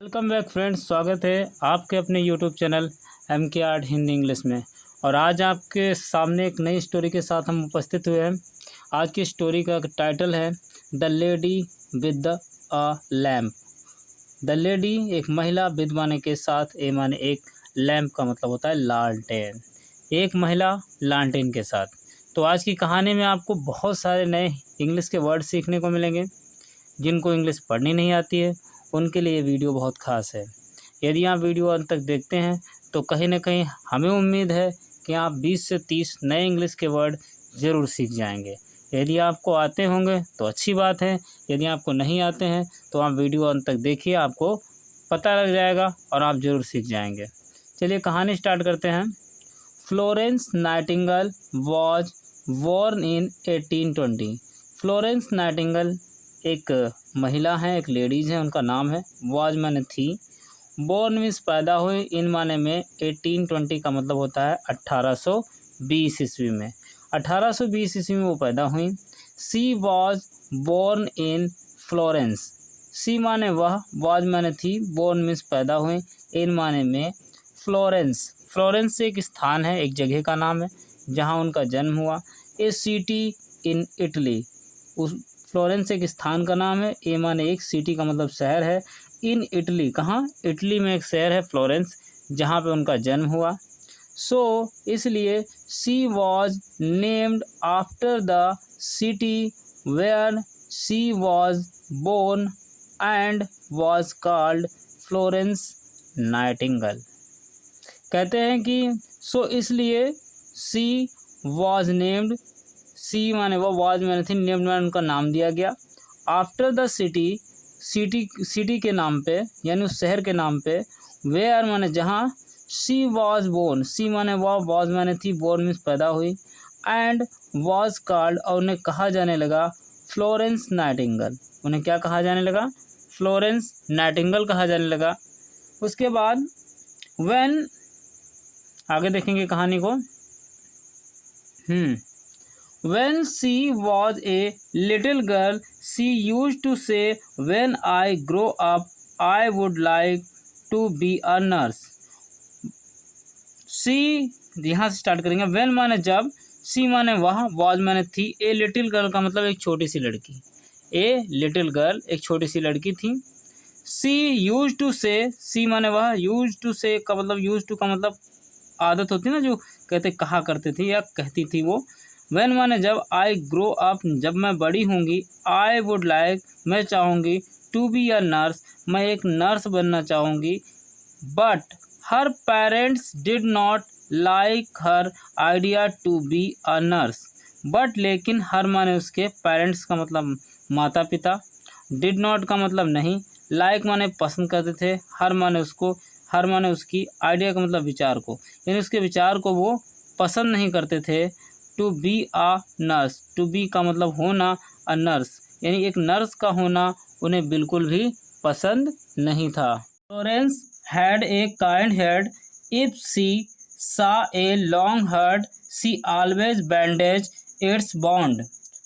Welcome back friends, स्वागत है आपके अपने YouTube channel MK Hindi English में। और आज आपके सामने एक नई स्टोरी के साथ हम उपस्थित हुए हैं। आज की स्टोरी का टाइटल है the lady with a lamp. The lady एक महिला, विद माने के साथ, ए माने एक, लैम्प का मतलब होता है लालटेन। एक महिला लालटेन के साथ। तो आज की कहानी में आपको बहुत सारे नए इंग्लिश के वर्ड सीखने को मिलेंगे। जिनको इंग्लिश पढ़नी नहीं आती है उनके लिए ये वीडियो बहुत ख़ास है। यदि आप वीडियो अंत तक देखते हैं तो कहीं ना कहीं हमें उम्मीद है कि आप 20 से 30 नए इंग्लिश के वर्ड ज़रूर सीख जाएंगे। यदि आपको आते होंगे तो अच्छी बात है, यदि आपको नहीं आते हैं तो आप वीडियो अंत तक देखिए, आपको पता लग जाएगा और आप ज़रूर सीख जाएंगे। चलिए कहानी स्टार्ट करते हैं। Florence Nightingale was born in 1820। Florence Nightingale एक महिला हैं, एक लेडीज़ हैं, उनका नाम है। वॉज माने थी, बोर्न मीन्स पैदा हुई, इन माने में 1820 का मतलब होता है 1820 ईस्वी में। 1820 ईस्वी में वो पैदा हुई। सी वॉज बोर्न इन फ्लोरेंस। सी माने वह, वॉज माने थी, बोर्न मीन्स पैदा हुई, इन माने में फ्लोरेंस। फ्लोरेंस एक स्थान है, एक जगह का नाम है जहाँ उनका जन्म हुआ। ए सिटी इन इटली। उस फ्लोरेंस एक स्थान का नाम है। ए माने एक, सिटी का मतलब शहर है। इन इटली, कहाँ? इटली में एक शहर है फ्लोरेंस जहाँ पे उनका जन्म हुआ। सो इसलिए she was named after the city where she was born and was called Florence Nightingale. कहते हैं कि सो इसलिए सी वॉज नेम्ड, सी माने वो, वॉज माने थी, नेम्ड माने उनका नाम दिया गया, आफ्टर द सिटी, सिटी के नाम पे, यानी उस शहर के नाम पे, वेयर माने जहाँ, सी वॉज बोर्न, सी माने वो, वॉज माने थी, बोर्न मीन्स पैदा हुई, एंड वॉज कॉल्ड और उन्हें कहा जाने लगा फ्लोरेंस नाइटिंगेल। उन्हें क्या कहा जाने लगा? फ्लोरेंस नाइटिंगेल कहा जाने लगा। उसके बाद व्हेन, आगे देखेंगे कहानी को। When she was a little girl, she used to say, "When I grow up, I would like to be a nurse." She, यहाँ से स्टार्ट करेंगे। When माने जब, she माने वह, was माने थी, a little girl का मतलब एक छोटी सी लड़की। A little girl एक छोटी सी लड़की थी। She used to say, she माने वह, used to say का मतलब, used to का मतलब आदत होती है ना, जो कहते कहा करते थे या कहती थी वो। व्हेन माने जब, आई ग्रो अप जब मैं बड़ी होंगी, आई वुड लाइक मैं चाहूँगी, टू बी अ नर्स मैं एक नर्स बनना चाहूँगी, but her parents did not like her idea to be a nurse. But लेकिन, हर माने उसके, पेरेंट्स का मतलब माता पिता, डिड नॉट का मतलब नहीं, लाइक माने पसंद करते थे, हर माने उसको, हर माने उसकी, आइडिया का मतलब विचार को, यानी उसके विचार को वो पसंद नहीं करते थे। To be a nurse, to be का मतलब होना, अ नर्स यानी एक नर्स का होना उन्हें बिल्कुल भी पसंद नहीं था। Florence had a kind heart, if she saw a long hurt she always bandage its bond.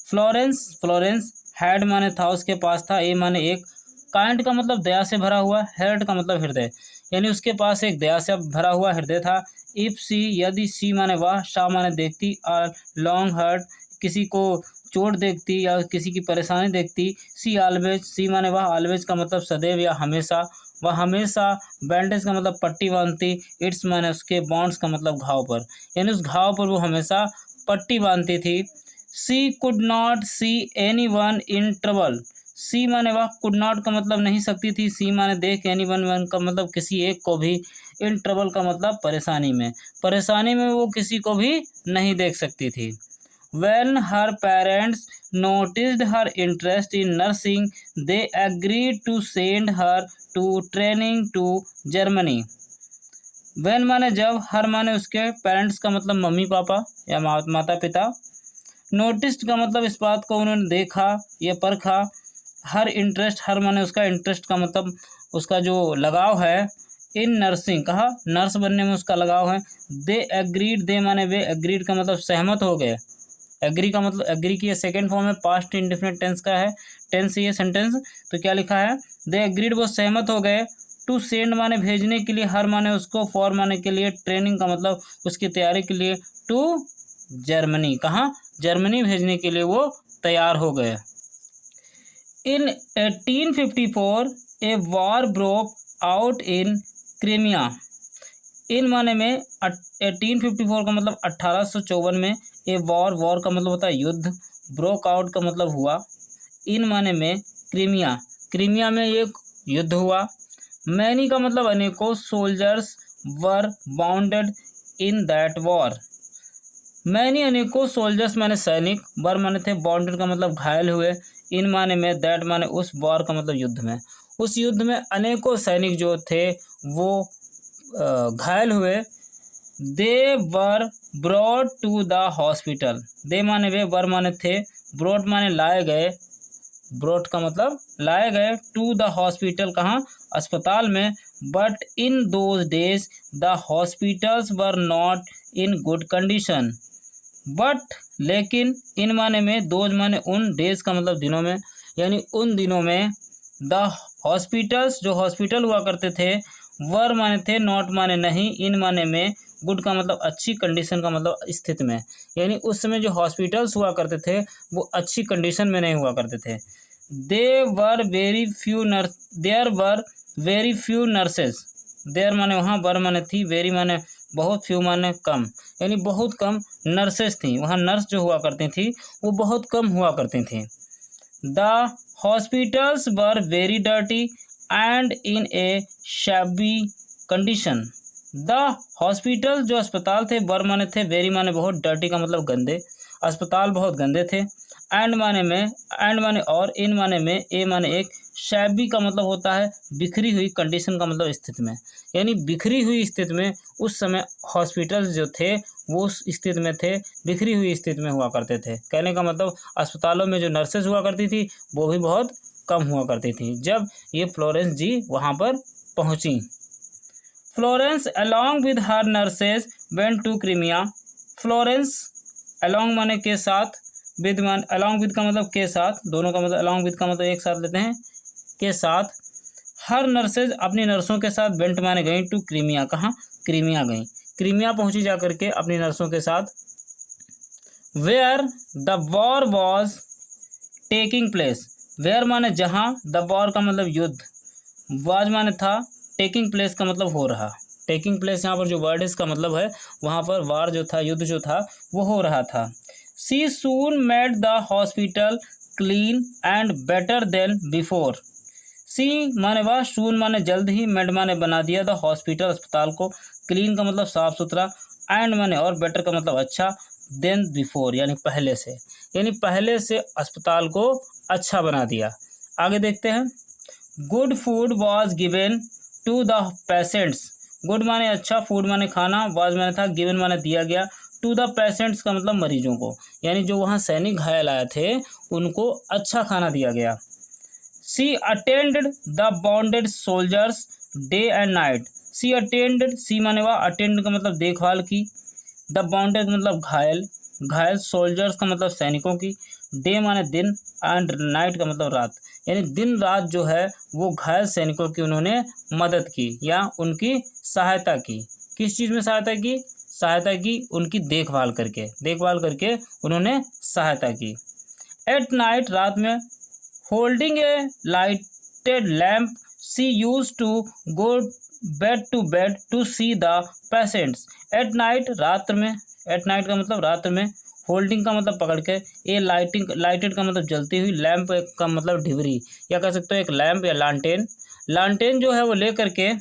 Florence had माने था, उसके पास था, ए माने एक, काइंड का मतलब दया से भरा हुआ, हेड का मतलब हृदय, यानी उसके पास एक दया से भरा हुआ हृदय था। इफ सी यदि, सी माने वह, शाह माने देखती, और लॉन्ग हर्ट किसी को चोट देखती या किसी की परेशानी देखती, सी ऑलवेज, सी माने वह, ऑलवेज का मतलब सदैव या हमेशा, वह हमेशा, बैंडेज का मतलब पट्टी बांधती, इट्स माने उसके, बॉन्ड्स का मतलब घाव पर, यानी उस घाव पर वो हमेशा पट्टी बांधती थी। She could not see any one in trouble. She माने वह, कुड नॉट का मतलब नहीं सकती थी, सी माने देख, एनी वन का मतलब किसी एक को भी, इन ट्रबल का मतलब परेशानी में, परेशानी में वो किसी को भी नहीं देख सकती थी। When her parents noticed her interest in nursing, they agreed to send her to training to Germany. When माने जब, हर माने उसके, पेरेंट्स का मतलब मम्मी पापा या माता पिता, नोटिस्ड का मतलब इस बात को उन्होंने देखा या परखा, हर इंटरेस्ट, हर माने उसका, इंटरेस्ट का मतलब उसका जो लगाव है, इन नर्सिंग, कहा नर्स बनने में उसका लगाव है। दे एग्रीड, दे माने वे, एग्रीड का मतलब सहमत हो गए, एग्री का मतलब, एग्री की सेकेंड फॉर्म है, पास्ट इंडेफिनिट टेंस का है, टेंस ये सेंटेंस, तो क्या लिखा है? दे एग्रीड वो सहमत हो गए, टू सेंड माने भेजने के लिए, हर माने उसको, फॉर माने के लिए, ट्रेनिंग का मतलब उसकी तैयारी के लिए, टू जर्मनी, कहाँ, जर्मनी भेजने के लिए वो तैयार हो गए। In 1854 a war broke out in Crimea. In माने में 1854 का मतलब 1854 में, ए वॉर, वॉर का मतलब होता है युद्ध, ब्रोक आउट का मतलब हुआ, इन माने में क्रीमिया, क्रीमिया में एक युद्ध हुआ, मैनी का मतलब अनेकों, soldiers were bounded in that war, many अनेकों, सोल्जर्स माने सैनिक, वर माने थे, बाउंडेड का मतलब घायल हुए, इन माने में, दैट माने उस, वॉर का मतलब युद्ध में, उस युद्ध में अनेकों सैनिक जो थे वो घायल हुए। दे वर ब्रॉड टू द हॉस्पिटल, दे माने वे, वर माने थे, ब्रॉड माने लाए गए, ब्रॉड का मतलब लाए गए, टू द हॉस्पिटल, कहाँ, अस्पताल में, but in those days the hospitals were not in good condition, but लेकिन, इन माने में, दोज माने उन, डेज का मतलब दिनों में, यानी उन दिनों में, द हॉस्पिटल्स जो हॉस्पिटल हुआ करते थे, वर माने थे, नॉट माने नहीं, इन माने में, गुड का मतलब अच्छी, कंडीशन का मतलब स्थिति में, यानी उस समय जो हॉस्पिटल्स हुआ करते थे वो अच्छी कंडीशन में नहीं हुआ करते थे। They were very few nurse, there were very few nurses, there माने वहाँ, वर माने थी, वेरी माने बहुत, फ्यू माने कम, यानी बहुत कम नर्सेज थी, वहाँ नर्स जो हुआ करती थी वो बहुत कम हुआ करती थी। The hospitals were very dirty and in A shabby condition, the hospital जो अस्पताल थे, वर माने थे, वेरी माने बहुत, डर्टी का मतलब गंदे, अस्पताल बहुत गंदे थे, एंड माने में, एंड माने और, इन माने में, ए माने एक, शैबी का मतलब होता है बिखरी हुई, कंडीशन का मतलब स्थिति में, यानी बिखरी हुई स्थिति में उस समय हॉस्पिटल जो थे वो उस स्थिति में थे, बिखरी हुई स्थिति में हुआ करते थे। कहने का मतलब अस्पतालों में जो नर्सेज हुआ करती थी वो भी बहुत कम हुआ करती थी जब ये फ्लोरेंस जी वहाँ पर पहुँची। Florence along with her nurses went to Crimea, Florence along माने के साथ, विद मान, अलॉन्ग विद का मतलब के साथ, दोनों का मतलब, अलॉन्ग विद का मतलब एक साथ लेते हैं, के साथ, हर नर्सेज अपनी नर्सों के साथ, वेंट माने गई, टू क्रीमिया, कहाँ, क्रीमिया गई, क्रीमिया पहुंची जा करके अपनी नर्सों के साथ। Where the war was taking place, where माने जहाँ, द वॉर का मतलब युद्ध, वाज माने था, टेकिंग प्लेस का मतलब हो रहा, टेकिंग प्लेस यहाँ पर जो वर्ड है इसका मतलब है वहाँ पर वार जो था, युद्ध जो था वो हो रहा था। She soon made the hospital clean and better than before, she माने वह, सून माने जल्द ही, मेड माने बना दिया, द हॉस्पिटल अस्पताल को, क्लीन का मतलब साफ सुथरा, एंड माने और, बेटर का मतलब अच्छा, देन बिफोर यानी पहले से, यानी पहले से अस्पताल को अच्छा बना दिया। आगे देखते हैं। Good food was given to the patients, good माने अच्छा, फूड माने खाना, वॉज माने था, गिवन माने दिया गया, टू द पेशेंट्स का मतलब मरीजों को, यानी जो वहाँ सैनिक घायल आए थे उनको अच्छा खाना दिया गया। She attended the wounded soldiers day and night, she attended, she माने वह, अटेंड का मतलब देखभाल की, द बाउंडेड का मतलब घायल, घायल, सोल्जर्स का मतलब सैनिकों की, डे माने दिन, एंड नाइट का मतलब रात, यानी दिन रात जो है वो घायल सैनिकों की उन्होंने मदद की या उनकी सहायता की। किस चीज़ में सहायता की? सहायता की उनकी देखभाल करके उन्होंने सहायता की। एट नाइट, रात में, holding a lighted lamp, she used to go bed to see the patients. At night, रात में, एट नाइट का मतलब रात में, होल्डिंग का मतलब पकड़ के, ए लाइटिंग, लाइटेड का मतलब जलती हुई, लैम्प का मतलब डिबरी या कह सकते हो एक लैम्प या लालटेन, लालटेन जो है वो ले करके,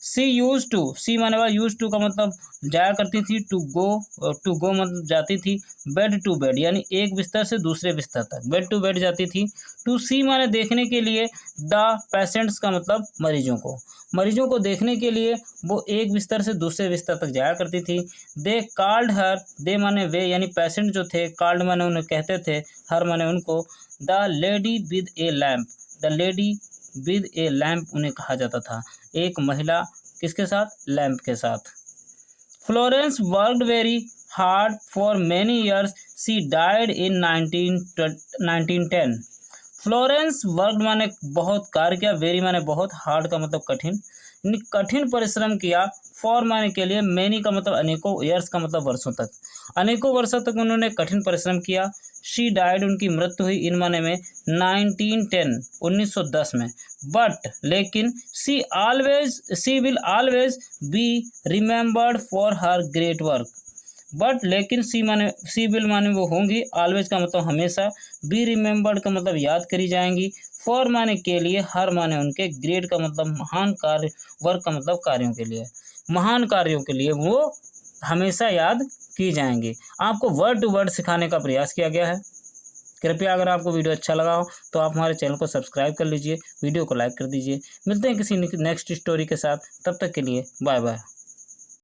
सी यूज टू, सी माने वाला, यूज टू का मतलब जाया करती थी, टू गो मतलब जाती थी, बेड टू बेड यानी एक बिस्तर से दूसरे बिस्तर तक, बेड टू बेड जाती थी, टू सी माने देखने के लिए, द पेशेंट्स का मतलब मरीजों को देखने के लिए वो एक बिस्तर से दूसरे बिस्तर तक जाया करती थी। दे कॉल्ड हर, दे माने वे यानी पेशेंट जो थे, कॉल्ड माने उन्हें कहते थे, हर माने उनको, the lady with A lamp, the lady with A lamp उन्हें कहा जाता था, एक महिला किसके साथ? लैम्प के साथ। Florence worked very hard for many years, she died in 1910। Florence work माने बहुत कार्य किया, वेरी माने बहुत, हार्ड का मतलब कठिन, यानी कठिन परिश्रम किया, फॉर माने के लिए, मैनी का मतलब अनेकों, ईयर्स का मतलब वर्षों तक, अनेकों वर्षों तक उन्होंने कठिन परिश्रम किया। शी डाइड उनकी मृत्यु हुई इन माने में 1910 में, बट लेकिन she will always be remembered for her great work. But लेकिन सी विल माने वो होंगी, ऑलवेज का मतलब हमेशा, बी रिमेम्बर्ड का मतलब याद करी जाएंगी, फॉर माने के लिए, हर माने उनके, ग्रेट का मतलब महान कार्य, वर्क का मतलब कार्यों के लिए, महान कार्यों के लिए वो हमेशा याद की जाएंगी। आपको वर्ड टू वर्ड सिखाने का प्रयास किया गया है। कृपया अगर आपको वीडियो अच्छा लगा हो तो आप हमारे चैनल को सब्सक्राइब कर लीजिए, वीडियो को लाइक कर दीजिए। मिलते हैं किसी नेक्स्ट स्टोरी के साथ, तब तक के लिए बाय बाय।